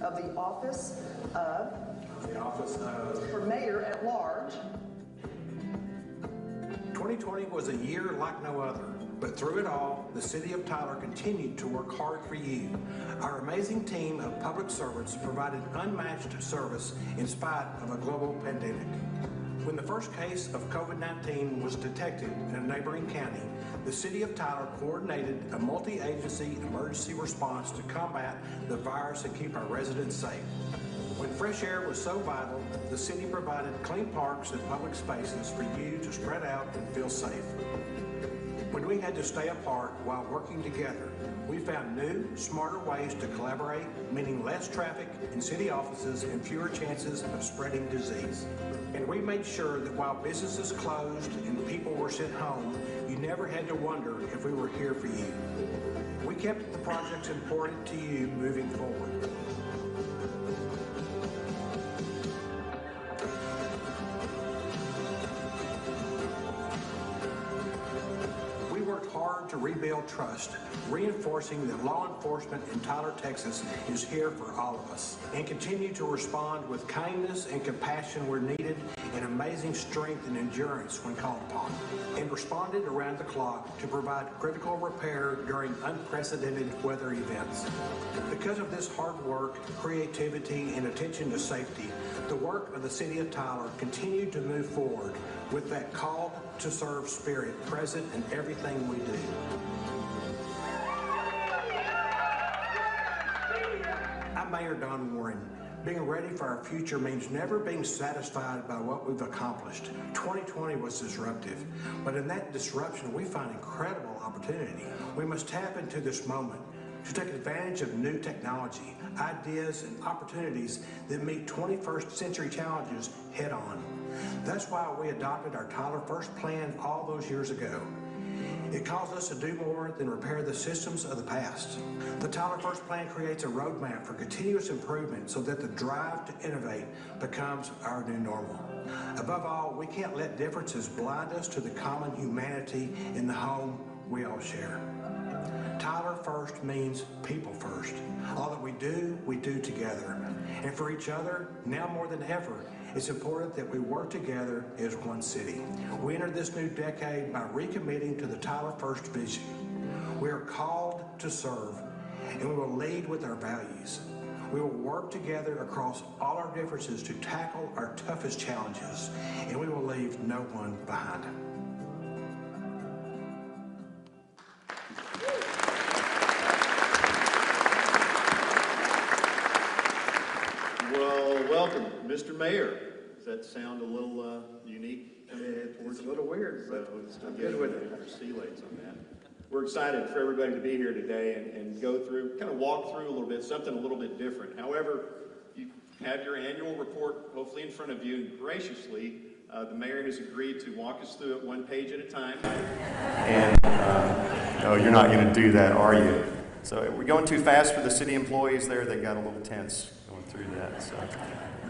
of the office of for mayor at large. 2020 was a year like no other, but through it all, the City of Tyler continued to work hard for you. Our amazing team of public servants provided unmatched service in spite of a global pandemic. When the first case of COVID-19 was detected in a neighboring county, the City of Tyler coordinated a multi-agency emergency response to combat the virus and keep our residents safe. When fresh air was so vital, the city provided clean parks and public spaces for you to spread out and feel safe. When we had to stay apart while working together, we found new, smarter ways to collaborate, meaning less traffic in city offices and fewer chances of spreading disease. And we made sure that while businesses closed and people were sent home, you never had to wonder if we were here for you. We kept the projects important to you moving forward. Hard to rebuild trust, reinforcing that law enforcement in Tyler, Texas is here for all of us, and continue to respond with kindness and compassion where needed, and amazing strength and endurance when called upon, and responded around the clock to provide critical repair during unprecedented weather events. Because of this hard work, creativity, and attention to safety, the work of the City of Tyler continued to move forward with that call to serve spirit present in everything we do. I'm Mayor Don Warren. Being ready for our future means never being satisfied by what we've accomplished. 2020 was disruptive, but in that disruption, we find incredible opportunity. We must tap into this moment to take advantage of new technology, ideas, and opportunities that meet 21st century challenges head on. That's why we adopted our Tyler First plan all those years ago. It calls us to do more than repair the systems of the past. The Tyler First plan creates a roadmap for continuous improvement so that the drive to innovate becomes our new normal. Above all, we can't let differences blind us to the common humanity in the home we all share. Tyler First means people first. All that we do together. And for each other, now more than ever, it's important that we work together as one city. We enter this new decade by recommitting to the Tyler First vision. We are called to serve, and we will lead with our values. We will work together across all our differences to tackle our toughest challenges, and we will leave no one behind. Well, welcome, Mr. Mayor. Does that sound a little unique? It's a little weird, but I'm good with it. Sea legs on that. We're excited for everybody to be here today and go through, kind of walk through a little bit, something a little bit different. However, you have your annual report hopefully in front of you, and graciously, the mayor has agreed to walk us through it one page at a time. And no, you're not going to do that, are you? So we're going too fast for the city employees there. They got a little tense going through that. So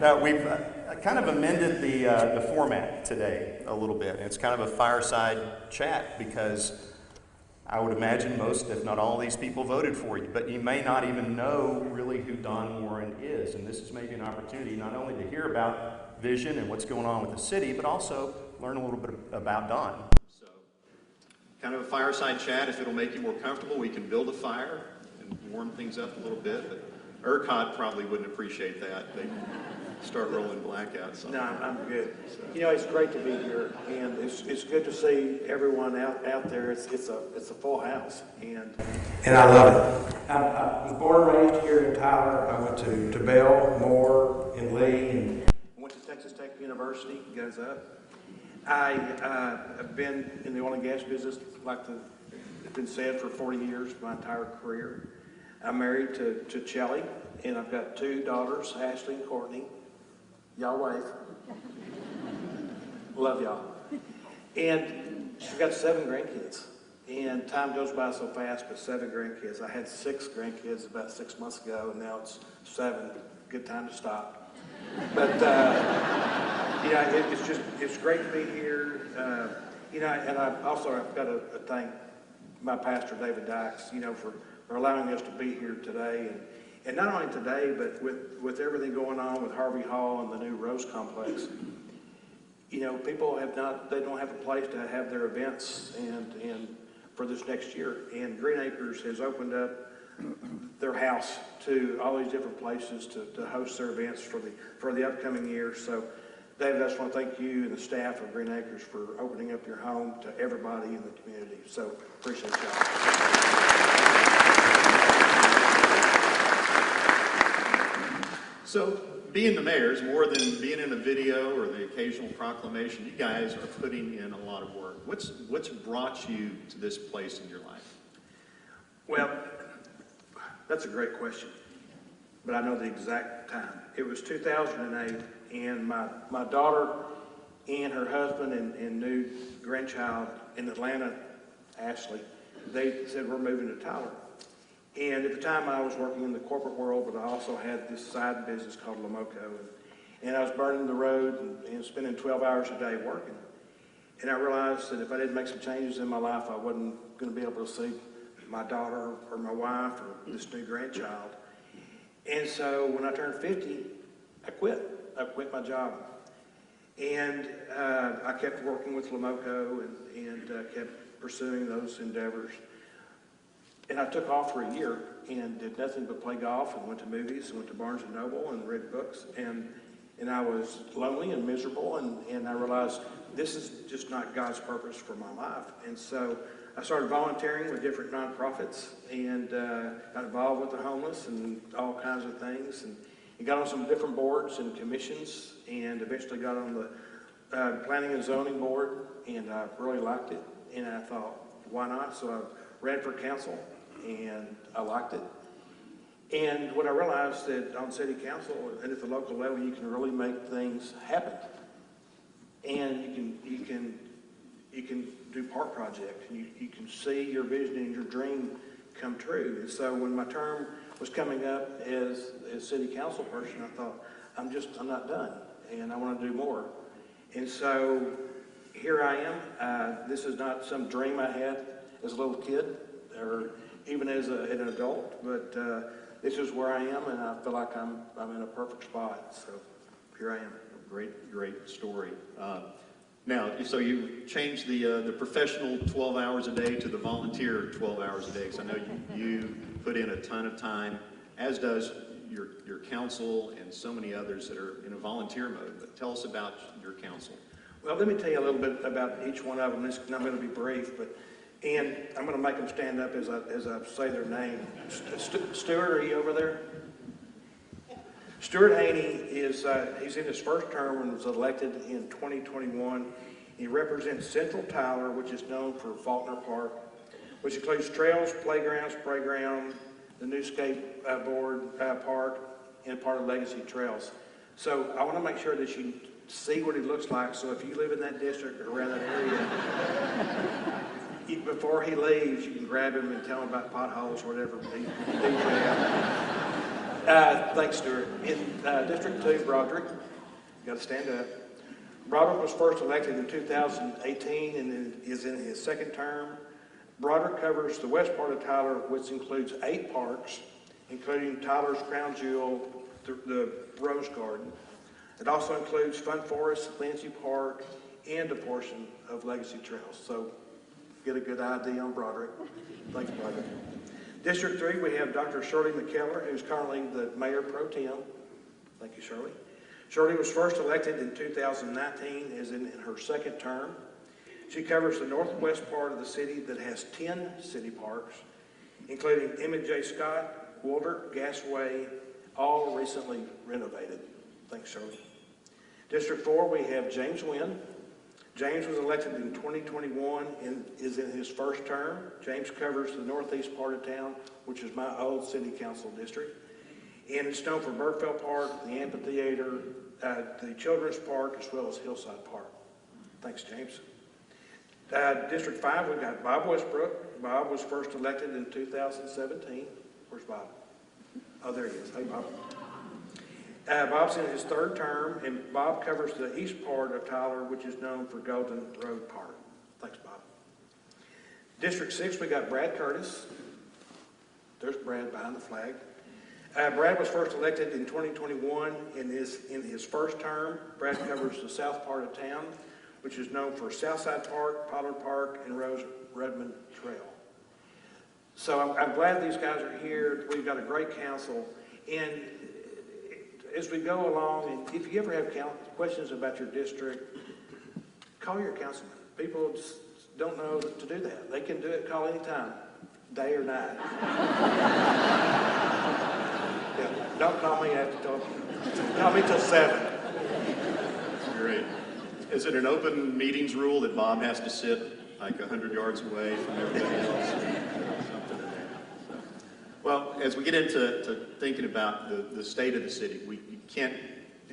now we've kind of amended the format today a little bit. It's kind of a fireside chat because I would imagine most, if not all, of these people voted for you, but you may not even know really who Don Warren is. And this is maybe an opportunity not only to hear about vision and what's going on with the city, but also learn a little bit about Don. So, kind of a fireside chat. If it'll make you more comfortable, we can build a fire and warm things up a little bit. But ERCOT probably wouldn't appreciate that. They start rolling blackouts. No, I'm good. So. You know, it's great to be here, and it's good to see everyone out there. It's a full house, and I love it. I was born and raised here in Tyler. I went to Bell, Moore, and Lee, and went to Texas Tech University. Goes up. I have been in the oil and gas business, it's been said, for 40 years, my entire career. I'm married to Chelly, and I've got two daughters, Ashley and Courtney. Y'all wave. Love y'all. And we've got 7 grandkids. And time goes by so fast, but 7 grandkids. I had 6 grandkids about 6 months ago, and now it's 7. Good time to stop. But, it's great to be here. And I've got to thank my pastor, David Dykes, for allowing us to be here today. And not only today, but with everything going on with Harvey Hall and the new Rose Complex, you know, people they don't have a place to have their events and for this next year. And Green Acres has opened up their house to all these different places to host their events for the upcoming year. So, David, I just want to thank you and the staff of Green Acres for opening up your home to everybody in the community. So, appreciate y'all. So, being the mayors, more than being in a video or the occasional proclamation, you guys are putting in a lot of work. What's brought you to this place in your life? Well, that's a great question, but I know the exact time. It was 2008, and my daughter and her husband and new grandchild in Atlanta, Ashley, they said, we're moving to Tyler. And at the time, I was working in the corporate world, but I also had this side business called Lamoco. And I was burning the road and spending 12 hours a day working. And I realized that if I didn't make some changes in my life, I wasn't going to be able to see my daughter or my wife or this new grandchild. And so when I turned 50, I quit. I quit my job. And I kept working with Lamoco and kept pursuing those endeavors. And I took off for a year and did nothing but play golf and went to movies and went to Barnes & Noble and read books. And I was lonely and miserable, and I realized this is just not God's purpose for my life. And so I started volunteering with different nonprofits and got involved with the homeless and all kinds of things. And got on some different boards and commissions and eventually got on the planning and zoning board, and I really liked it. And I thought, why not? So I ran for council, and I liked it. And when I realized that on city council and at the local level, you can really make things happen. And you can do park projects. You can see your vision and your dream come true. And so when my term was coming up as a city council person, I thought, I'm not done, and I want to do more. And so here I am. This is not some dream I had as a little kid or even as an adult, but this is where I am, and I feel like I'm in a perfect spot. So here I am. Great story. Now, so you changed the professional 12 hours a day to the volunteer 12 hours a day, because I know you put in a ton of time, as does your council and so many others that are in a volunteer mode. But tell us about your council. Well, let me tell you a little bit about each one of them. I'm going to be brief, and I'm going to make them stand up as I say their name. Stuart, are you over there? Stuart Haney he's in his first term and was elected in 2021. He represents Central Tyler, which is known for Faulkner Park, which includes trails, playgrounds, the new skateboard park, and part of Legacy Trails. So I want to make sure that you see what he looks like. So if you live in that district or around that area, before he leaves, you can grab him and tell him about potholes or whatever. Thanks, Stuart. In District 2, Broderick, you got to stand up. Broderick was first elected in 2018 and is in his second term. Broderick covers the west part of Tyler, which includes 8 parks, including Tyler's Crown Jewel, the Rose Garden. It also includes Fun Forest, Lindsay Park, and a portion of Legacy Trails. So get a good idea on Broderick. Thanks, Broderick. District 3, we have Dr. Shirley McKellar, who's currently the Mayor Pro Tem. Thank you, Shirley. Shirley was first elected in 2019, is in her second term. She covers the northwest part of the city that has 10 city parks, including Emmett J. Scott, Woolder, Gasway, all recently renovated. Thanks, Shirley. District 4, we have James Wynn. James was elected in 2021 and is in his first term. James covers the northeast part of town, which is my old city council district. And it's known for Burfell Park, the amphitheater, the children's park, as well as Hillside Park. Thanks, James. District 5, we've got Bob Westbrook. Bob was first elected in 2017. Where's Bob? Oh, there he is. Hey, Bob. Bob's in his third term, and Bob covers the east part of Tyler, which is known for Golden Road Park. Thanks, Bob. District 6, we got Brad Curtis. There's Brad behind the flag. Brad was first elected in 2021. In his first term, Brad covers the south part of town, which is known for Southside Park, Pollard Park, and Redmond Trail. So I'm glad these guys are here. We've got a great council. And as we go along, and if you ever have questions about your district, call your councilman. People just don't know to do that. They can do it, call anytime, day or night. Yeah, don't call me call me till 7. Great. Is it an open meetings rule that Bob has to sit like 100 yards away from everybody else? Something in there. So, well, as we get into thinking about the state of the city, you can't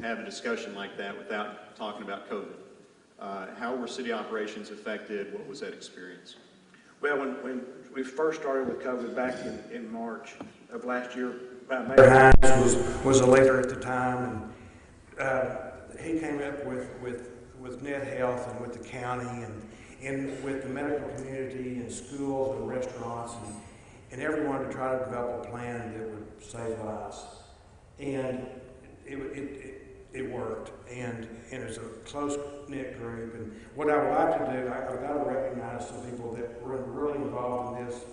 have a discussion like that without talking about COVID. How were city operations affected? What was that experience? Well, when we first started with COVID back in March of last year, Mayor Hines was a leader at the time, and he came up with Net Health and with the county and with the medical community and schools and restaurants and everyone to try to develop a plan that would save lives. And it worked, and it was a close-knit group. And what I would like to do, I've got to recognize some people that were really involved in this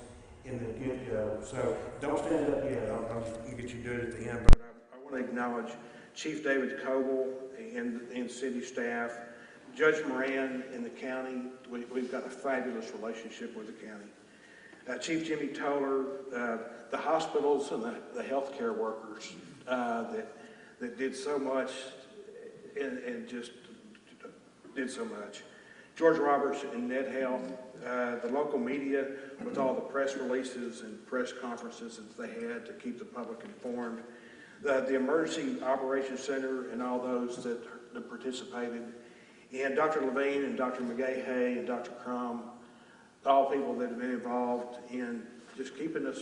in the get-go. So don't stand up yet. I'll get you to do it at the end. But I want to acknowledge Chief David Coble and city staff, Judge Moran in the county. We've got a fabulous relationship with the county. Chief Jimmy Toller, the hospitals and the healthcare workers that did so much and just did so much. George Roberts and Net Health, the local media with all the press releases and press conferences that they had to keep the public informed. The Emergency Operations Center and all those that participated. And Dr. Levine and Dr. McGay-Hay and Dr. Crum, all people that have been involved in just keeping us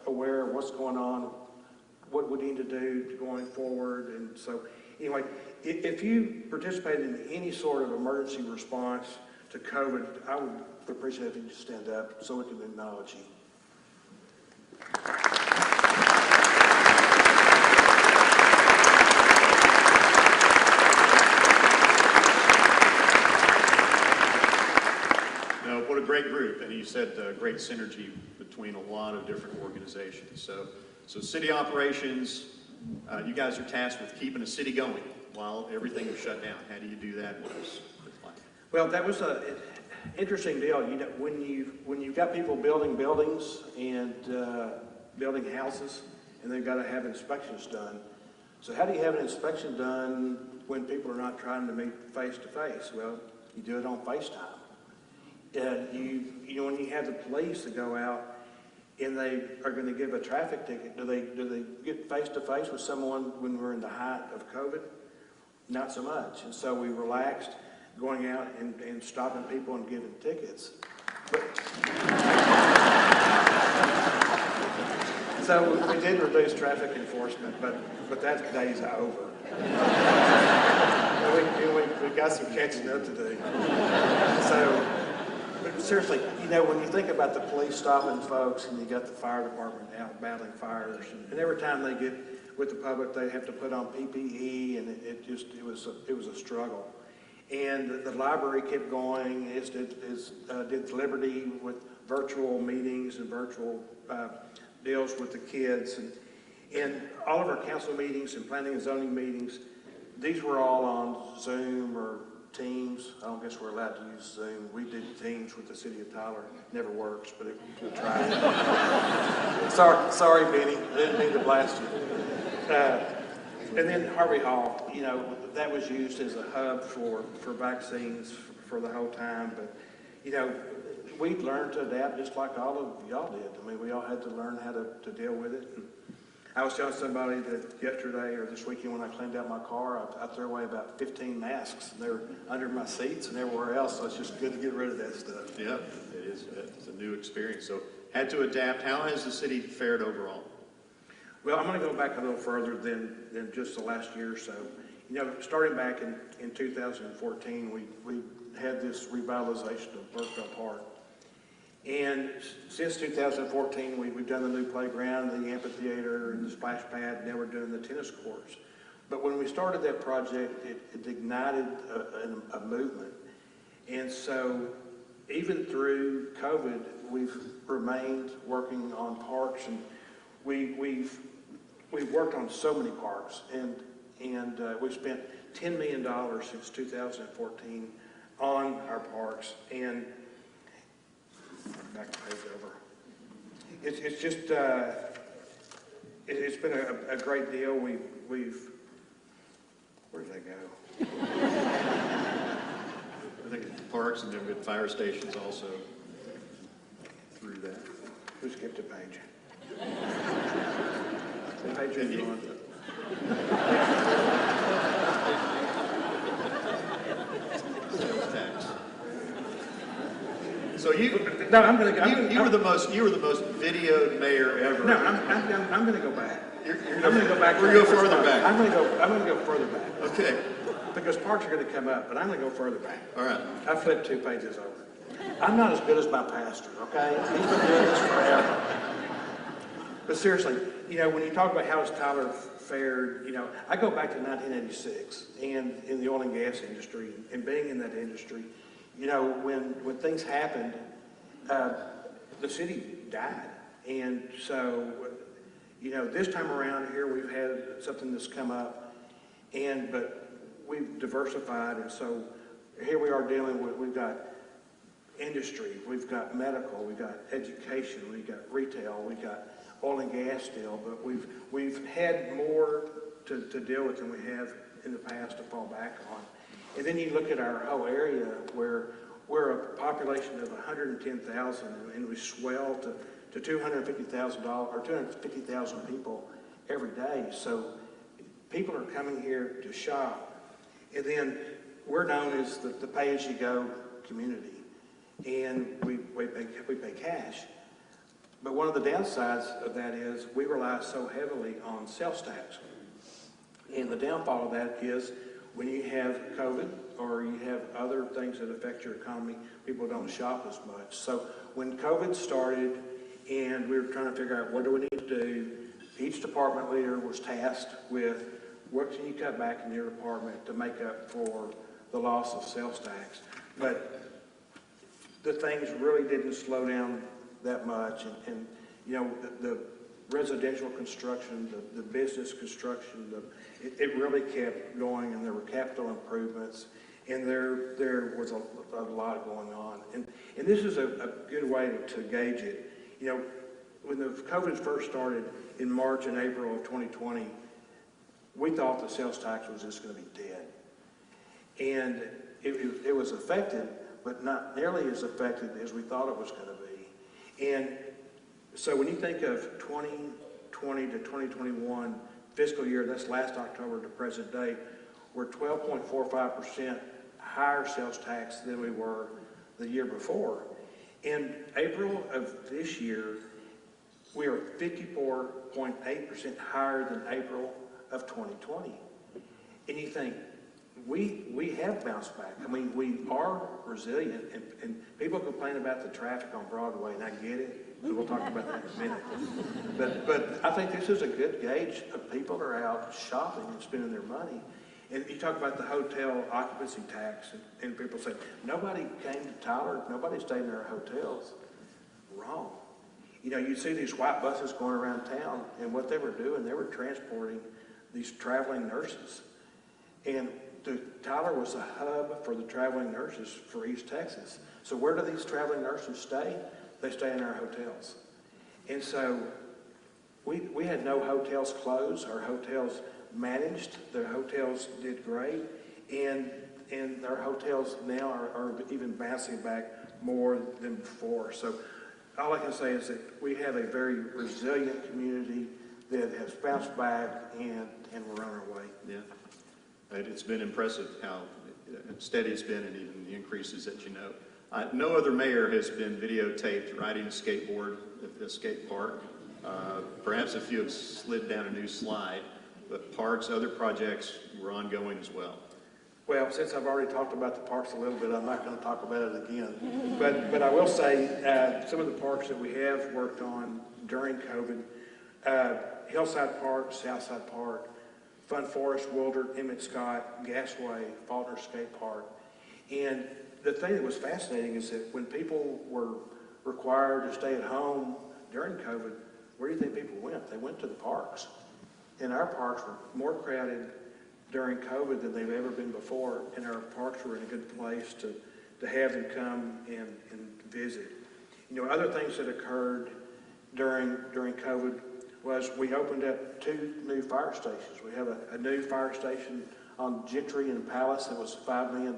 aware of what's going on, what we need to do going forward. And so anyway, if you participate in any sort of emergency response to COVID, I would appreciate if you just stand up so we can acknowledge you. No, what a great group, and you said great synergy between a lot of different organizations. So city operations, you guys are tasked with keeping the city going while everything was shut down. How do you do that? What was it like? Well, that was an interesting deal. You know, when you've got people building buildings and building houses, and they've got to have inspections done. So how do you have an inspection done when people are not trying to meet face to face? Well, you do it on FaceTime. You know, when you have the police that go out and they are going to give a traffic ticket, do they get face to face with someone when we're in the height of COVID? Not so much. And so we relaxed going out and stopping people and giving tickets. So we did reduce traffic enforcement, but that day's over. We got some catching up to do. So, but seriously, you know, when you think about the police stopping folks and you got the fire department out battling fires, and every time they get with the public, they have to put on PPE, and it was a struggle. And the library kept going, as did Liberty with virtual meetings and virtual deals with the kids. And all of our council meetings and planning and zoning meetings, these were all on Zoom or Teams. I don't guess we're allowed to use Zoom. We did Teams with the city of Tyler. Never works, but we'll try it. Sorry, Benny. I didn't mean to blast you. And then Harvey Hall, you know, that was used as a hub for vaccines for the whole time. But, you know, we learned to adapt just like all of y'all did. I mean, we all had to learn how to deal with it. And I was telling somebody that yesterday or this weekend when I cleaned out my car, I threw away about 15 masks. And they were under my seats and everywhere else, so it's just good to get rid of that stuff. Yeah, it is. It's a new experience. So had to adapt. How has the city fared overall? Well, I'm going to go back a little further than just the last year or so. You know, starting back in 2014, we had this revitalization of Burkeville Park. And since 2014, we've done the new playground, the amphitheater, and splash pad, now we're doing the tennis courts. But when we started that project, it ignited a movement. And so even through COVID, we've remained working on parks, and we've worked on so many parks, and we've spent $10 million since 2014 on our parks. And back the page over. It's just it's been a great deal. We've where did that go? I think parks and then we had fire stations also through that. We skipped a page. What page are you on? Sales tax. So No, I'm going to. you were the most videoed mayor ever. No, I'm going to go back. You're I'm going to go back. We're going to go further back. I'm going to go further back. Okay. Because parks are going to come up, but I'm going to go further back. All right. I flipped 2 pages over. I'm not as good as my pastor, okay? He's been doing this forever. But seriously, when you talk about how has Tyler fared, I go back to 1986 and in the oil and gas industry, and being in that industry, when things happened, the city died. And so, this time around here, we've had something that's come up, but we've diversified, and so here we are dealing with, we've got industry, we've got medical, we've got education, we've got retail, we've got oil and gas still, but we've had more to deal with than we have in the past to fall back on. And then you look at our whole area where we're a population of 110,000 and we swell to 250,000 or 250,000 people every day. So people are coming here to shop. And then we're known as the pay-as-you-go community, and we pay cash. But one of the downsides of that is we rely so heavily on sales tax. And the downfall of that is when you have COVID or you have other things that affect your economy, people don't shop as much. So when COVID started and we were trying to figure out what do we need to do, each department leader was tasked with what can you cut back in your department to make up for the loss of sales tax. But the things really didn't slow down that much. And the residential construction, the business construction, it really kept going, and there were capital improvements, and there was a lot going on. And this is a good way to gauge it. When the COVID first started in March and April of 2020, we thought the sales tax was just going to be dead. And it was affected, but not nearly as affected as we thought it was going to be. And so when you think of 2020 to 2021 fiscal year, that's last October to present day, we're 12.45% higher sales tax than we were the year before. In April of this year, we are 54.8% higher than April of 2020. And you think, we have bounced back. I mean, we are resilient, and people complain about the traffic on Broadway, and I get it, and we'll talk about that in a minute. But I think this is a good gauge of people that are out shopping and spending their money. And you talk about the hotel occupancy tax, and people say, nobody came to Tyler, nobody stayed in our hotels. Wrong. You see these white buses going around town, and what they were doing, they were transporting these traveling nurses. And Tyler was a hub for the traveling nurses for East Texas. So where do these traveling nurses stay? They stay in our hotels. And so we had no hotels closed. Our hotels managed. The hotels did great. And our hotels now are even bouncing back more than before. So all I can say is that we have a very resilient community that has bounced back, and we're on our way. Yeah. It's been impressive how steady it's been, and even the increases that you know. No other mayor has been videotaped riding a skateboard at the skate park. Perhaps a few have slid down a new slide, but parks, other projects were ongoing as well. Well, since I've already talked about the parks a little bit, I'm not going to talk about it again. But I will say some of the parks that we have worked on during COVID Hillside Park, Southside Park, Fun Forest, Wildert, Emmett Scott, Gasway, Faulkner Skate Park. And the thing that was fascinating is that when people were required to stay at home during COVID, where do you think people went? They went to the parks. And our parks were more crowded during COVID than they've ever been before, and our parks were in a good place to have them come and visit. You know, other things that occurred during COVID was we opened up 2 new fire stations. We have a new fire station on Gentry and Palace that was $5 million.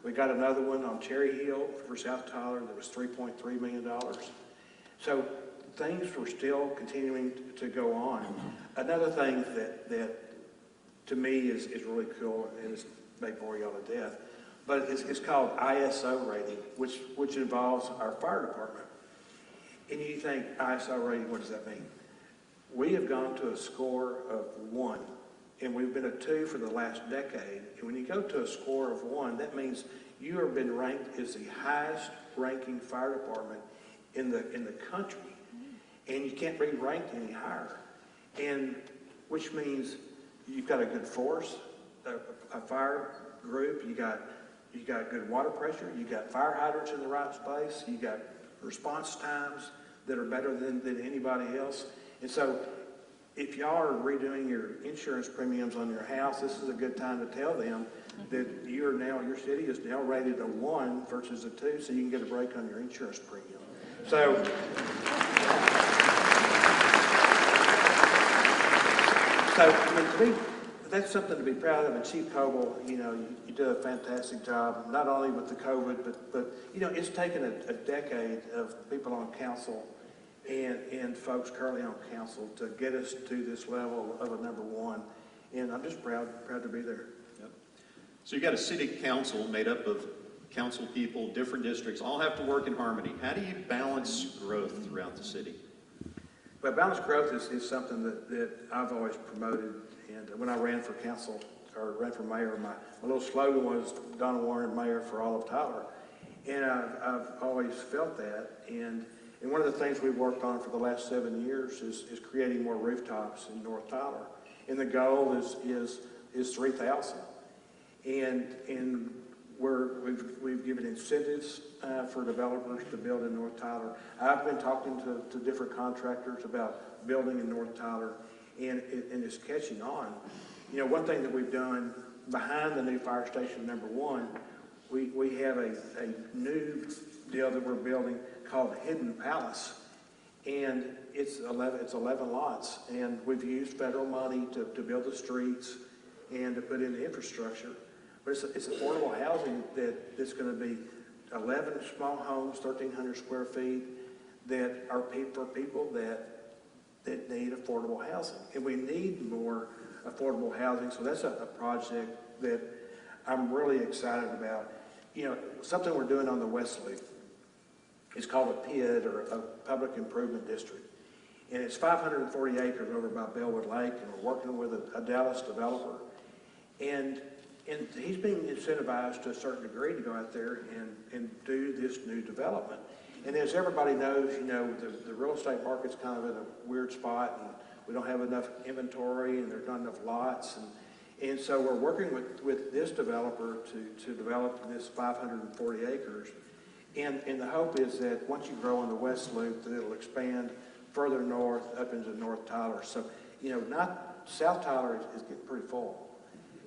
We got another one on Cherry Hill for South Tyler that was $3.3 million. So things were still continuing to go on. Another thing that to me is really cool, and it may bore you all to death, but it's called ISO rating, which involves our fire department. And you think, ISO rating, what does that mean? We have gone to a score of 1, and we've been a 2 for the last decade. And when you go to a score of 1, that means you have been ranked as the highest ranking fire department in the country. And you can't be ranked any higher. And which means you've got a good force, a fire group, you got good water pressure, you got fire hydrants in the right space, you got response times that are better than anybody else. And so if y'all are redoing your insurance premiums on your house, this is a good time to tell them that your city is now rated a 1 versus a 2, so you can get a break on your insurance premium. So I mean, to me, that's something to be proud of. And Chief Coble, you know, you do a fantastic job, not only with the COVID, but you know, it's taken a decade of people on council and folks currently on council to get us to this level of a number 1. And I'm just proud to be there. Yep. So you got a city council made up of council people, different districts, all have to work in harmony. How do you balance growth throughout the city? Well, balanced growth is something that I've always promoted. And when I ran for council, or ran for mayor, my little slogan was Donald Warren, Mayor for all of Tyler. And I've always felt that. And one of the things we've worked on for the last 7 years is creating more rooftops in North Tyler. And the goal is 3,000. And we've given incentives for developers to build in North Tyler. I've been talking to different contractors about building in North Tyler, and it's catching on. You know, one thing that we've done behind the new fire station number 1, we have a new deal that we're building called Hidden Palace, and it's 11 lots, and we've used federal money to build the streets and to put in the infrastructure. But it's affordable housing that's going to be 11 small homes, 1,300 square feet, that are for people that need affordable housing. And we need more affordable housing, so that's a project that I'm really excited about. You know, something we're doing on the West Loop is called a PID, or a Public Improvement District. And it's 540 acres over by Bellwood Lake, and we're working with a Dallas developer. And he's being incentivized to a certain degree to go out there and do this new development. And as everybody knows, you know, the real estate market's kind of in a weird spot, and we don't have enough inventory, and there's not enough lots. And so we're working with this developer to develop this 540 acres. And the hope is that once you grow on the West Loop, that it'll expand further north up into North Tyler. So, you know, South Tyler is getting pretty full.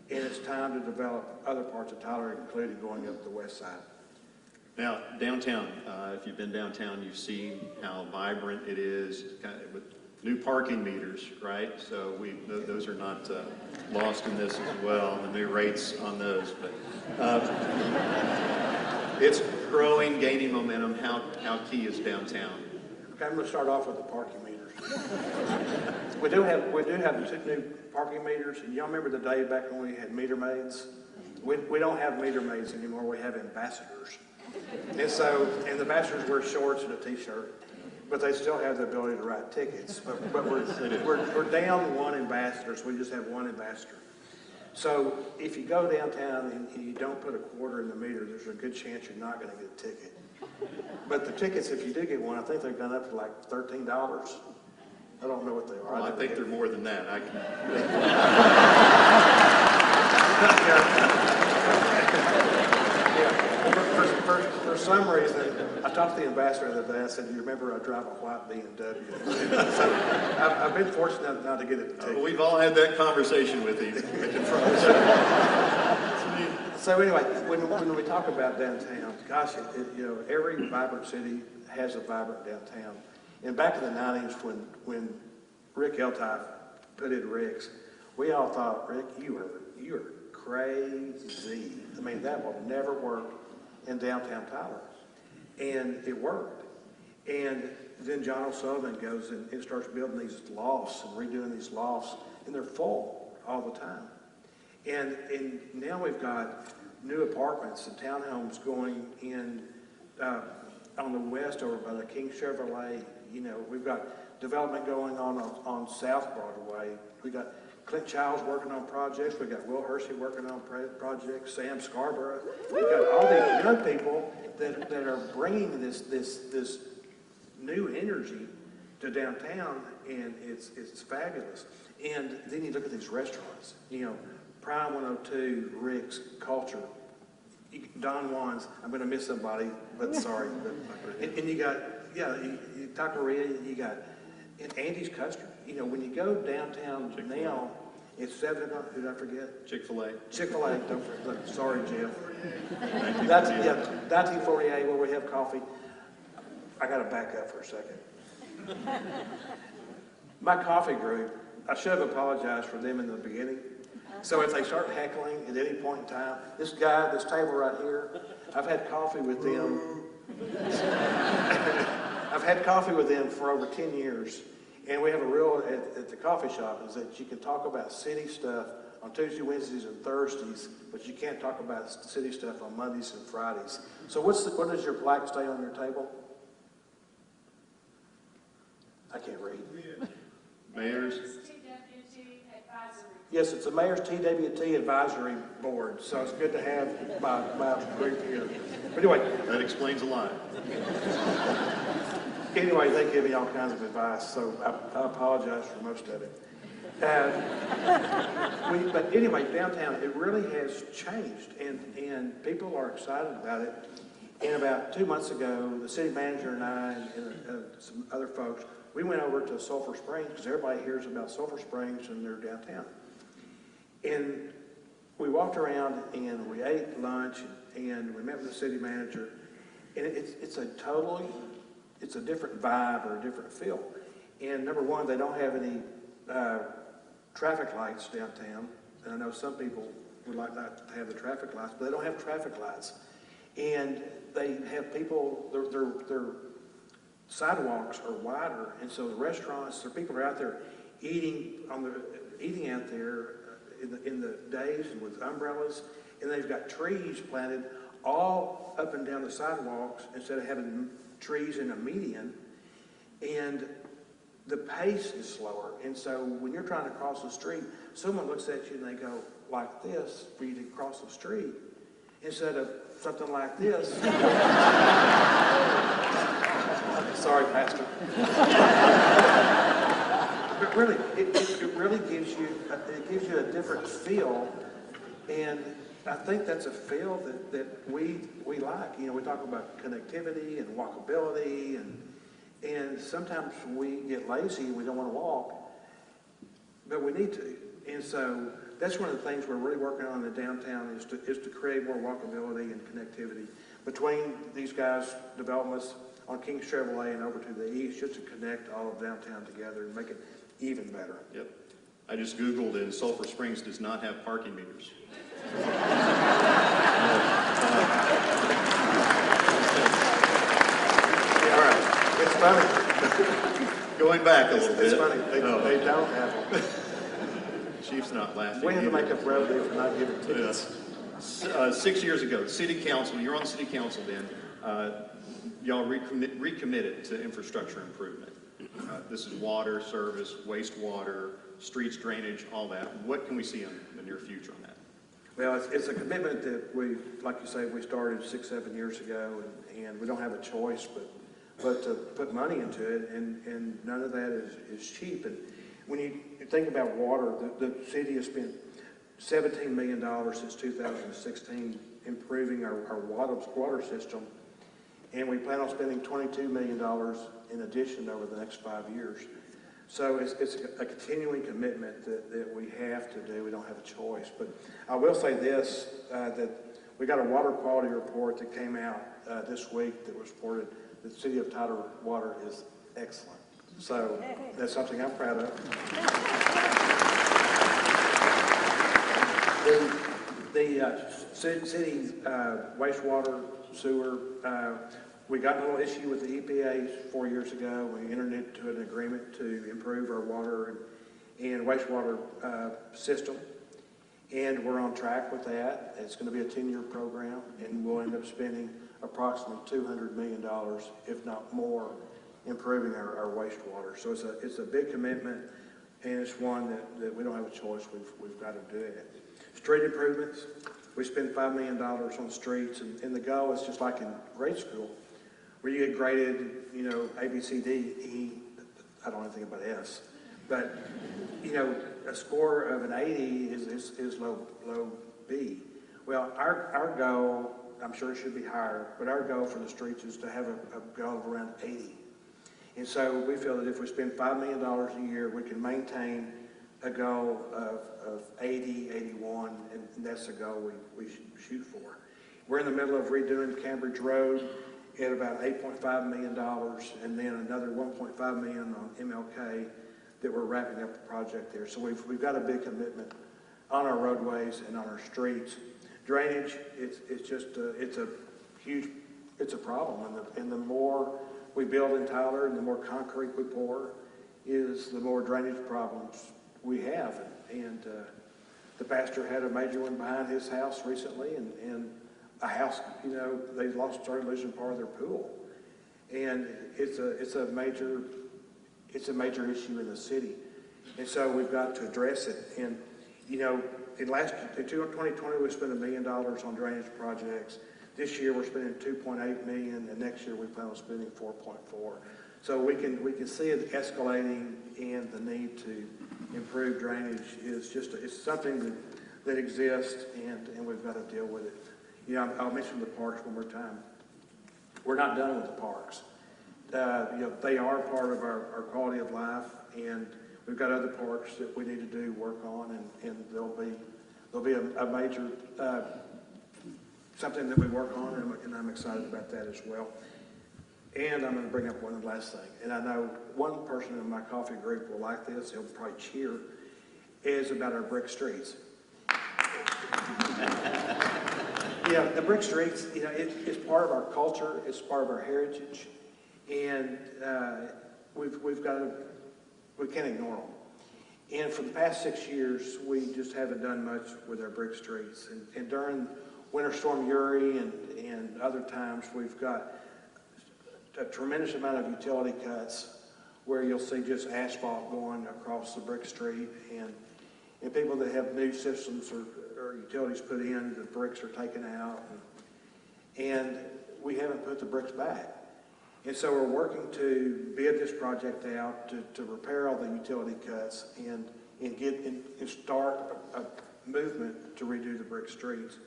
And it's time to develop other parts of Tyler, including going up the west side. Now, downtown, if you've been downtown, you've seen how vibrant it is, kind of with new parking meters, right? So those are not lost in this as well, the new rates on those. But it's growing, gaining momentum. How key is downtown? Okay, I'm going to start off with the parking meters. we do have 2 new parking meters. And y'all remember the day back when we had meter maids? We don't have meter maids anymore. We have ambassadors. And the ambassadors wear shorts and a t-shirt, but they still have the ability to write tickets. But we're down 1 ambassador, so we just have 1 ambassador. So if you go downtown and you don't put a quarter in the meter, there's a good chance you're not going to get a ticket. But the tickets, if you do get one, I think they've gone up to like $13. I don't know what they are. Well, I think they're more than that. I can, For some reason, I talked to the ambassador the other day. I said, "You remember I drive a white BMW?" So I've been fortunate enough now to get it. we've all had that conversation with him. I can promise you. So anyway, when we talk about downtown, gosh, every vibrant city has a vibrant downtown. And back in the 90s, when Rick Eltoff put in Rick's, we all thought, Rick, you are crazy. I mean, that will never work in downtown Tyler. And it worked. And then John O'Sullivan goes and starts building these lofts and redoing these lofts, and they're full all the time. And now we've got new apartments and townhomes going in on the west over by the King Chevrolet. We've got development going on South Broadway. We got Clint Childs working on projects. We got Will Hersey working on projects. Sam Scarborough. We got all these young people that are bringing this new energy to downtown, and it's fabulous. And then you look at these restaurants. Prime 102, Rick's, Culture, Don Juan's. I'm going to miss somebody, but sorry. And you got Taqueria. You got Andy's Custard. When you go downtown now, it's 7 o'clock. Did I forget? Chick-fil-A. Chick-fil-A. Don't forget. Sorry, Jeff. That's 1948 where we have coffee. I got to back up for a second. My coffee group, I should have apologized for them in the beginning. So if they start heckling at any point in time, this table right here, I've had coffee with them. I've had coffee with them for over 10 years. And we have a rule at the coffee shop is that you can talk about city stuff on Tuesdays, Wednesdays, and Thursdays, but you can't talk about city stuff on Mondays and Fridays. So what does your plaque say on your table? I can't read. Mayor's. Yes, it's the Mayor's TWT Advisory Board, so it's good to have my group here. But anyway. That explains a lot. Anyway, they give me all kinds of advice, so I apologize for most of it. But anyway, downtown, it really has changed, and people are excited about it. And about 2 months ago, the city manager and I and some other folks, we went over to Sulphur Springs, because everybody hears about Sulphur Springs and they're downtown. And we walked around and we ate lunch and we met with the city manager, and it's a different vibe or a different feel. And number one, they don't have any traffic lights downtown. And I know some people would like not to have the traffic lights, but they don't have traffic lights. And they have people, their sidewalks are wider, and so the restaurants, the people are out there eating out there in the days and with umbrellas, and they've got trees planted all up and down the sidewalks instead of having trees in a median, and the pace is slower. And so when you're trying to cross the street, someone looks at you and they go like this for you to cross the street instead of something like this. Sorry, Pastor. But really, it really gives you a different feel, and I think that's a feel that we like. We talk about connectivity and walkability, and sometimes we get lazy and we don't want to walk, but we need to. And so that's one of the things we're really working on in the downtown is to create more walkability and connectivity between these guys' developments on King Chevrolet and over to the east, just to connect all of downtown together and make it even better. Yep. I just Googled and Sulphur Springs does not have parking meters. All right. It's funny. Going back a little bit. It's funny. They don't have them. Chief's not laughing. We have to either. make up revenue for not giving tickets. Yes. 6 years ago, City Council, you're on the City Council then, y'all recommitted to infrastructure improvement. This is water, service, wastewater, streets, drainage, all that. What can we see in the near future on that? Well, it's a commitment that we, like you say, we started 6-7 years ago, and we don't have a choice but to put money into it, and none of that is cheap. And when you think about water, the city has spent $17 million since 2016 improving our water system, and we plan on spending $22 million in addition over the next 5 years. So it's a continuing commitment that we have to do. We don't have a choice. But I will say this, that we got a water quality report that came out this week that reported that the city of Tyler water is excellent. So that's something I'm proud of. The city's wastewater, sewer, we got in a little issue with the EPA 4 years ago. We entered into an agreement to improve our water and wastewater system, and we're on track with that. It's going to be a 10-year program, and we'll end up spending approximately $200 million, if not more, improving our wastewater. So it's a big commitment, and it's one that we don't have a choice. We've got to do it. Street improvements, we spend $5 million on streets, and the goal is just like in grade school, where you get graded, you know, A, B, C, D, E, I don't know anything about S, but, you know, a score of an 80 is low B. Well, our goal, I'm sure it should be higher, but our goal for the streets is to have a goal of around 80. And so we feel that if we spend $5 million a year, we can maintain a goal of 80, 81, and that's the goal we shoot for. We're in the middle of redoing Cambridge Road at about $8.5 million, and then another $1.5 million on MLK that we're wrapping up the project there. So we've got a big commitment on our roadways and on our streets. Drainage, it's a problem, and the more we build in Tyler and the more concrete we pour, is the more drainage problems we have. And the pastor had a major one behind his house recently, and a house, you know, they started losing part of their pool. And it's a major issue in the city. And so we've got to address it. And, you know, in 2020, we spent $1 million on drainage projects. This year, we're spending $2.8 million, and next year we plan on spending $4.4. So we can see it escalating, and the need to improve drainage is it's something that exists, and we've got to deal with it. You know, I'll mention the parks one more time. We're not done with the parks. You know, they are part of our quality of life, and we've got other parks that we need to do work on, and there'll be a major something that we work on, and I'm excited about that as well. And I'm going to bring up one last thing, and I know one person in my coffee group will like this, he'll probably cheer, is about our brick streets. Yeah, the brick streets, you know, it's part of our culture, it's part of our heritage, and we can't ignore them. And for the past 6 years, we just haven't done much with our brick streets. And during Winter Storm Uri and other times, we've got a tremendous amount of utility cuts where you'll see just asphalt going across the brick street, and people that have new systems or utilities put in, the bricks are taken out, and we haven't put the bricks back. And so we're working to bid this project out to repair all the utility cuts and start a movement to redo the brick streets.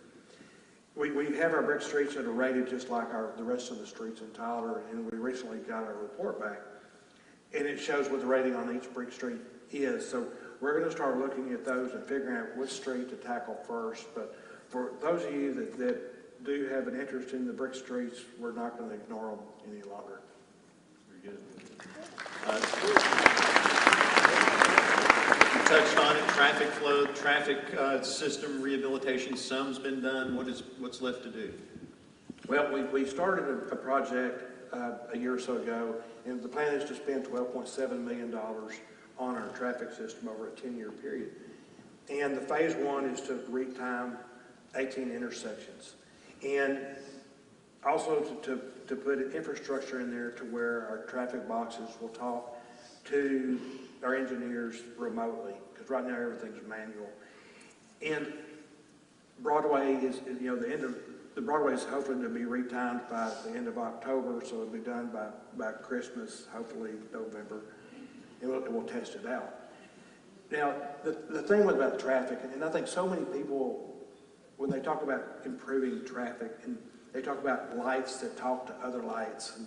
We have our brick streets that are rated just like the rest of the streets in Tyler, and we recently got our report back, and it shows what the rating on each brick street is. So we're going to start looking at those and figuring out which street to tackle first. But for those of you that do have an interest in the brick streets, we're not going to ignore them any longer. Very good. You touched on it, traffic flow, traffic system rehabilitation, some's been done. What's left to do? Well, we started a project a year or so ago, and the plan is to spend $12.7 million on our traffic system over a 10-year period. And the phase one is to retime 18 intersections. And also to put infrastructure in there to where our traffic boxes will talk to our engineers remotely, because right now everything's manual. And Broadway is, you know, the end of the Broadway is hoping to be retimed by the end of October, so it'll be done by Christmas, hopefully November, and we'll test it out. Now, the thing about traffic, and I think so many people, when they talk about improving traffic, and they talk about lights that talk to other lights,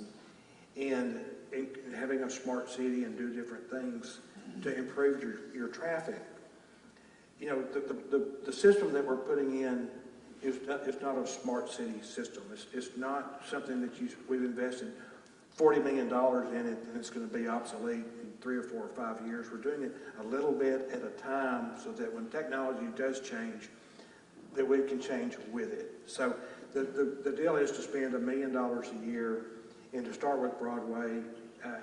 and having a smart city and do different things to improve your traffic. You know, the system that we're putting in is not a smart city system. It's not something that we've invested $40 million in it and it's going to be obsolete in 3 or 4 or 5 years. We're doing it a little bit at a time so that when technology does change, that we can change with it. So the deal is to spend $1 million a year and to start with Broadway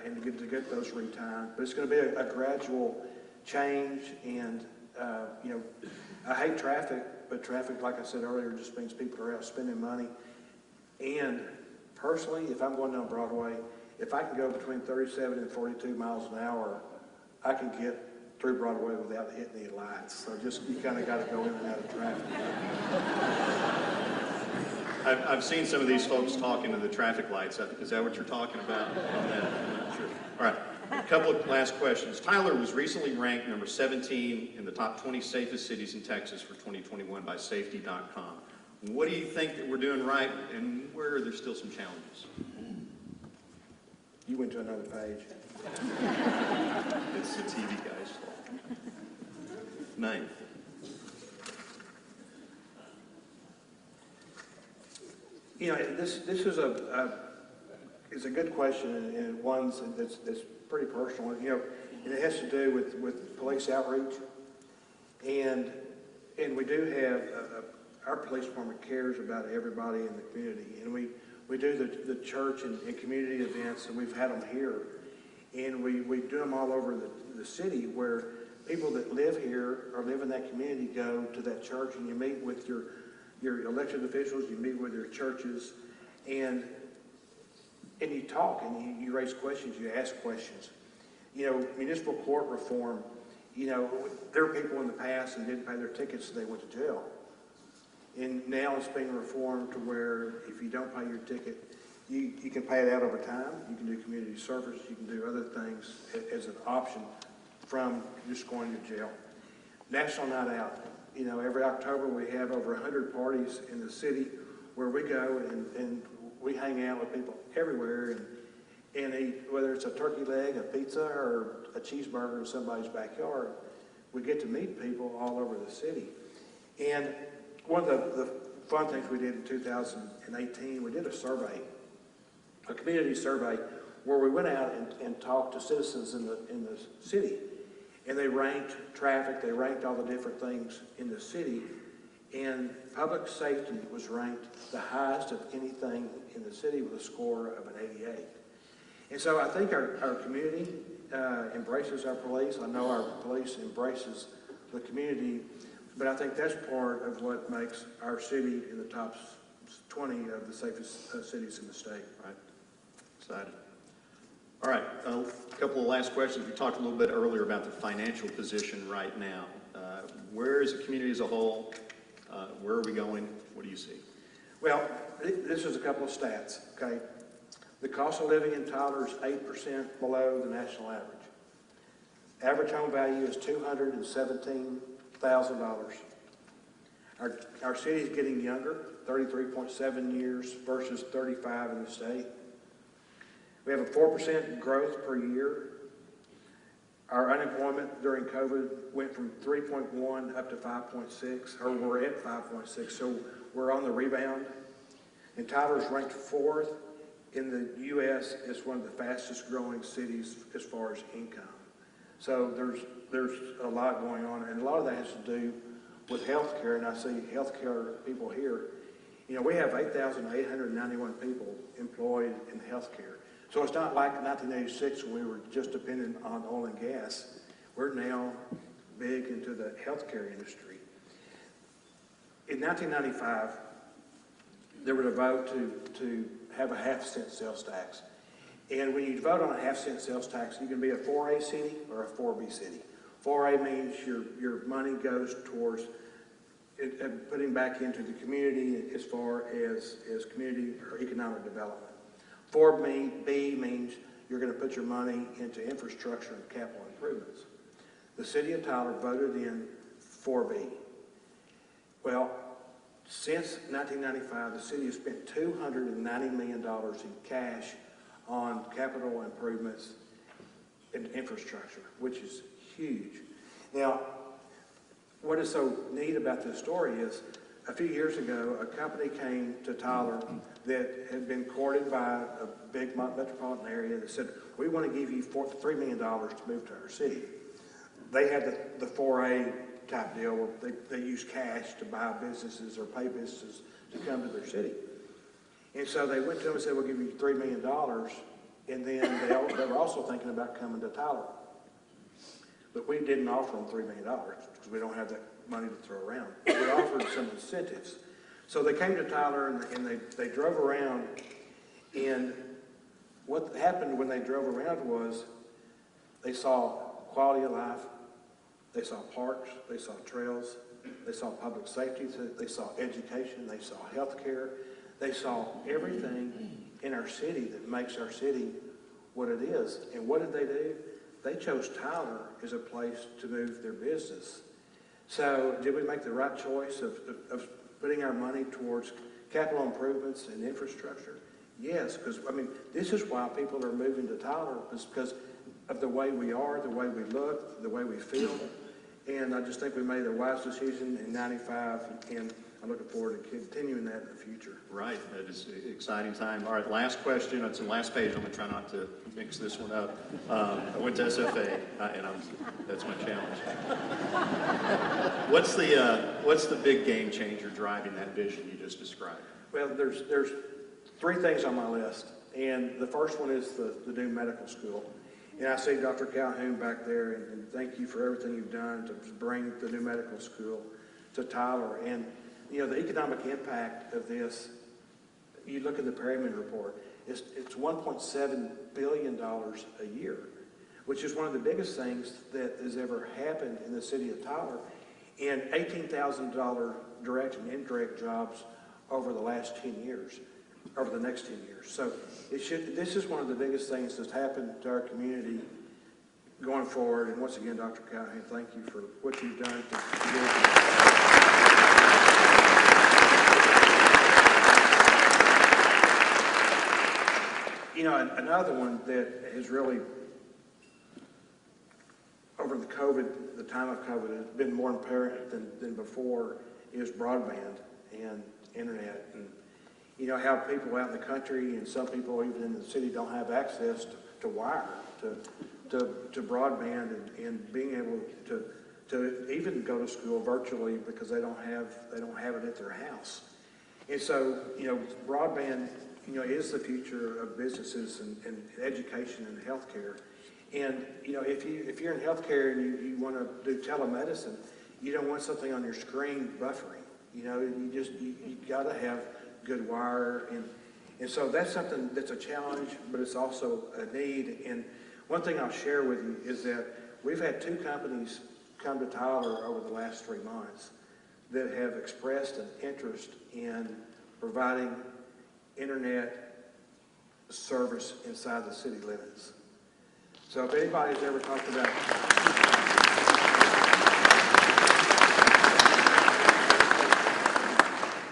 and to get those retimed. But it's going to be a gradual change, and you know, I hate traffic, but traffic, like I said earlier, just means people are out spending money. And personally, if I'm going down Broadway, if I can go between 37 and 42 miles an hour, I can get through Broadway without hitting any lights. So just, you kind of got to go in and out of traffic. I've seen some of these folks talking to the traffic lights. Is that what you're talking about? I'm not sure. All right, a couple of last questions. Tyler was recently ranked number 17 in the top 20 safest cities in Texas for 2021 by safety.com. What do you think that we're doing right, and where are there still some challenges? You went to another page. It's the TV guys. 9th. You know, this is a good question, and one that's pretty personal. You know, and it has to do with police outreach, and we do have our police department cares about everybody in the community, and we do the church and community events, and we've had them here, and we do them all over the city where people that live here or live in that community go to that church, and you meet with your elected officials, you meet with your churches, and you talk, and you raise questions, you ask questions. You know, municipal court reform, you know, there were people in the past and didn't pay their tickets, so they went to jail. And now it's being reformed to where if you don't pay your ticket, you can pay it out over time, you can do community service, you can do other things as an option from just going to jail. National Night Out. You know, every October we have over 100 parties in the city where we go and we hang out with people everywhere and eat, whether it's a turkey leg, a pizza, or a cheeseburger in somebody's backyard. We get to meet people all over the city. And one of the fun things we did in 2018, we did a survey, a community survey, where we went out and talked to citizens in the city. And they ranked traffic, they ranked all the different things in the city, and public safety was ranked the highest of anything in the city with a score of an 88. And so I think our community embraces our police. I know our police embraces the community, but I think that's part of what makes our city in the top 20 of the safest cities in the state. Right. Excited. All right, a couple of last questions. We talked a little bit earlier about the financial position right now. Where is the community as a whole? Where are we going? What do you see? Well, this is a couple of stats, okay? The cost of living in Tyler is 8% below the national average. Average home value is $217,000. Our city is getting younger, 33.7 years versus 35 in the state. We have a 4% growth per year. Our unemployment during COVID went from 3.1 up to 5.6, or we're at 5.6, so we're on the rebound. And Tyler's ranked 4th in the U.S. as one of the fastest growing cities as far as income. So there's a lot going on, and a lot of that has to do with healthcare, and I see healthcare people here. You know, we have 8,891 people employed in healthcare. So it's not like 1986 when we were just dependent on oil and gas. We're now big into the healthcare industry. In 1995, there was a vote to have a half-cent sales tax. And when you vote on a half-cent sales tax, you can be a 4A city or a 4B city. 4A means your money goes towards putting back into the community as far as community or economic development. 4B means you're going to put your money into infrastructure and capital improvements. The city of Tyler voted in 4B. Well, since 1995, the city has spent $290 million in cash on capital improvements and infrastructure, which is huge. Now, what is so neat about this story is a few years ago, a company came to Tyler that had been courted by a big metropolitan area that said, we want to give you $3 million to move to our city. They had the 4A type deal where they use cash to buy businesses or pay businesses to come to their city. And so they went to them and said, we'll give you $3 million. And then they were also thinking about coming to Tyler. But we didn't offer them $3 million because we don't have that money to throw around. We offered some incentives. So they came to Tyler and they drove around. And what happened when they drove around was they saw quality of life, they saw parks, they saw trails, they saw public safety, they saw education, they saw health care, they saw everything in our city that makes our city what it is. And what did they do? They chose Tyler as a place to move their business. So did we make the right choice of putting our money towards capital improvements and infrastructure? Yes, because, I mean, this is why people are moving to Tyler, is because of the way we are, the way we look, the way we feel. And I just think we made a wise decision in '95, and I'm looking forward to continuing that in the future. Right, that is an exciting time. All right, last question. It's the last page. I'm going to try not to mix this one up. I went to SFA, and that's my challenge. What's the big game changer driving that vision you just described? Well, there's 3 things on my list, and the first one is the new medical school. And I see Dr. Calhoun back there, and thank you for everything you've done to bring the new medical school to Tyler. And you know, the economic impact of this, you look at the Perryman report, it's $1.7 billion a year, which is one of the biggest things that has ever happened in the city of Tyler, and $18,000 direct and indirect jobs over the last 10 years, over the next 10 years. So this is one of the biggest things that's happened to our community going forward. And once again, Dr. Calhoun, thank you for what you've done to You know, another one that has really, over the time of COVID, has been more apparent than before is broadband and internet. And, you know, how people out in the country and some people even in the city don't have access to wire, to broadband and being able to even go to school virtually because they don't have it at their house. And so, you know, broadband, you know, is the future of businesses and education and healthcare. And, you know, if you're in healthcare and you want to do telemedicine, you don't want something on your screen buffering. You know, you got to have good wire. And so that's something that's a challenge, but it's also a need. And one thing I'll share with you is that we've had 2 companies come to Tyler over the last 3 months that have expressed an interest in providing internet service inside the city limits. So if anybody's ever talked about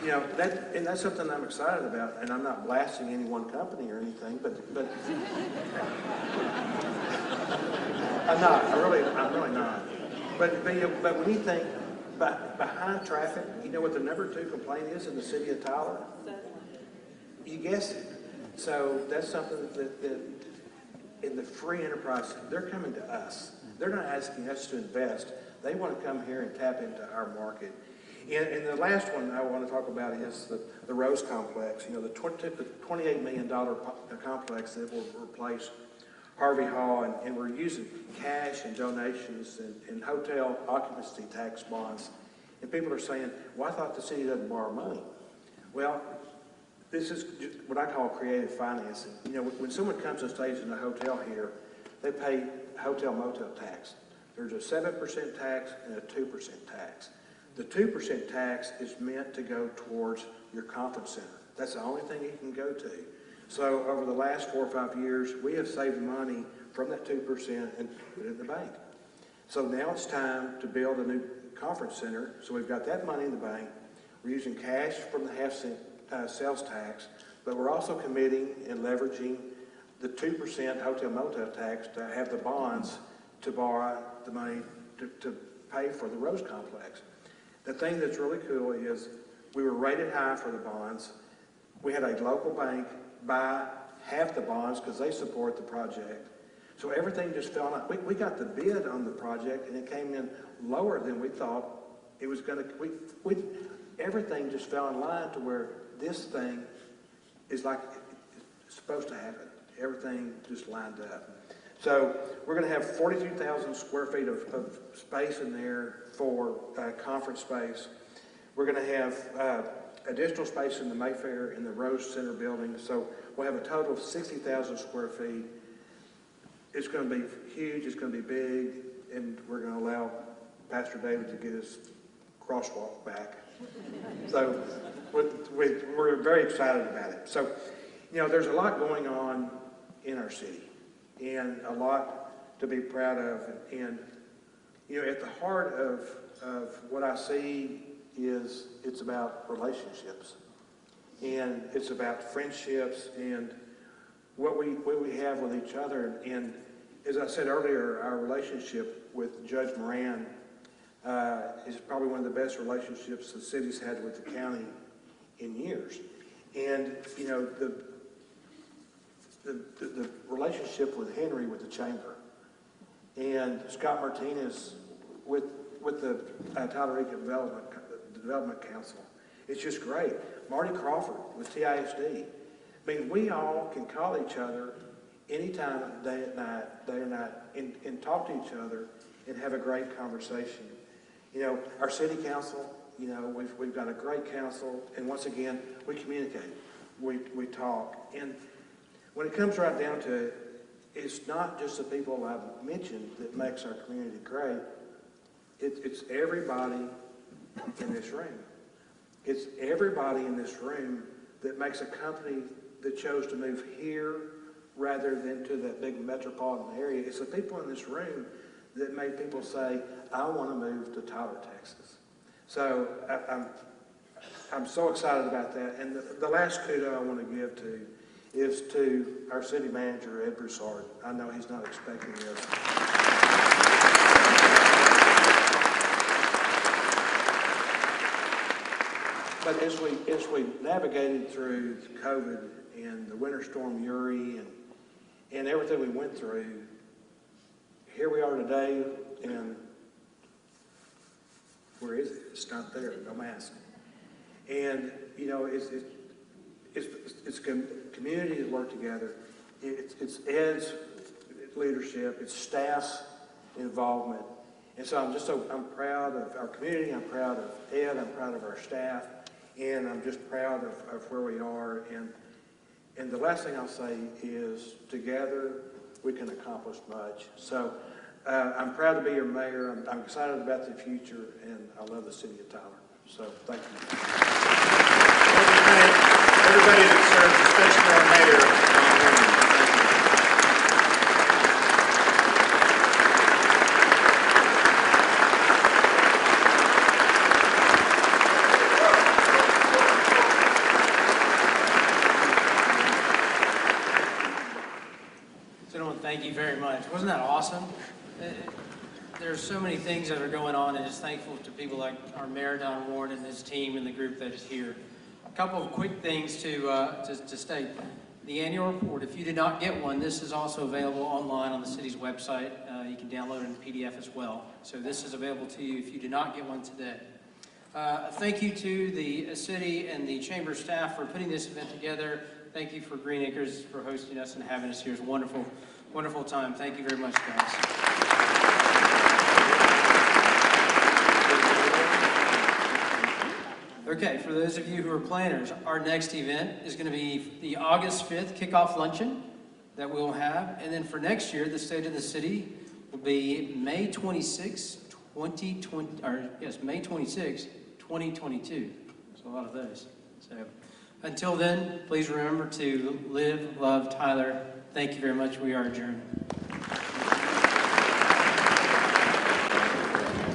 you know, that's something I'm excited about, and I'm not blasting any one company or anything, but I'm really not. But when you think behind traffic, you know what the number 2 complaint is in the city of Tyler? You guessed it. So that's something that in the free enterprise, they're coming to us. They're not asking us to invest. They want to come here and tap into our market. And the last one I want to talk about is the Rose Complex. You know, the $28 million complex that will replace Harvey Hall, and we're using cash and donations and hotel occupancy tax bonds. And people are saying, well, I thought the city doesn't borrow money. Well, this is what I call creative financing. You know, when someone comes and stays in a hotel here, they pay hotel motel tax. There's a 7% tax and a 2% tax. The 2% tax is meant to go towards your conference center. That's the only thing you can go to. So over the last 4 or 5 years, we have saved money from that 2% and put it in the bank. So now it's time to build a new conference center. So we've got that money in the bank. We're using cash from the half-cent sales tax, but we're also committing and leveraging the 2% hotel motel tax to have the bonds to borrow the money to pay for the Rose Complex. The thing that's really cool is we were rated high for the bonds. We had a local bank buy half the bonds because they support the project. So everything just fell out. We got the bid on the project and it came in lower than we thought it was going to. Everything just fell in line to where this thing is like it's supposed to happen. Everything just lined up. So we're going to have 42,000 square feet of space in there for conference space. We're going to have additional space in the Mayfair in the Rose Center building. So we'll have a total of 60,000 square feet. It's going to be huge. It's going to be big. And we're going to allow Pastor David to get his crosswalk back. So we're very excited about it. So, you know, there's a lot going on in our city and a lot to be proud of. And, you know, at the heart of what I see is it's about relationships and it's about friendships and what we have with each other. And as I said earlier, our relationship with Judge Moran is probably one of the best relationships the city's had with the county in years. And, you know, the relationship with Henry with the chamber and Scott Martinez with the Tallarica Development Council. It's just great. Marty Crawford with TISD. I mean, we all can call each other anytime, day or night, and talk to each other and have a great conversation. You know, our city council, you know, we've got a great council, and once again, we communicate, we talk. And when it comes right down to it, it's not just the people I've mentioned that makes our community great. It's everybody in this room. It's everybody in this room that makes a company that chose to move here rather than to that big metropolitan area. It's the people in this room that made people say, I want to move to Tyler, Texas. So I'm so excited about that. And the last kudo I want to give to is to our city manager, Ed Broussard. I know he's not expecting this. But as we navigated through COVID and the Winter Storm Uri and everything we went through, here we are today, and where is it? It's not there. No mask. And you know, it's a community that work together. It's Ed's leadership. It's staff's involvement. And so I'm proud of our community. I'm proud of Ed. I'm proud of our staff. And I'm just proud of where we are. And the last thing I'll say is together we can accomplish much. So I'm proud to be your mayor. I'm excited about the future, and I love the city of Tyler. So thank you. Everybody that serves, especially our mayor, Don Warren. Thank you very much. Wasn't that awesome? There's so many things that are going on, and just thankful to people like our mayor, Don Warren, and his team and the group that is here. A couple of quick things to state. The annual report, if you did not get one, this is also available online on the city's website. You can download it in PDF as well. So this is available to you if you did not get one today. Thank you to the city and the chamber staff for putting this event together. Thank you for Green Acres for hosting us and having us here. It's wonderful. Wonderful time. Thank you very much, guys. Okay, for those of you who are planners, our next event is going to be the August 5th kickoff luncheon that we'll have. And then for next year, the State of the City will be May 26th, May 26, 2022. There's a lot of those. So until then, please remember to live, love Tyler. Thank you very much. We are adjourned.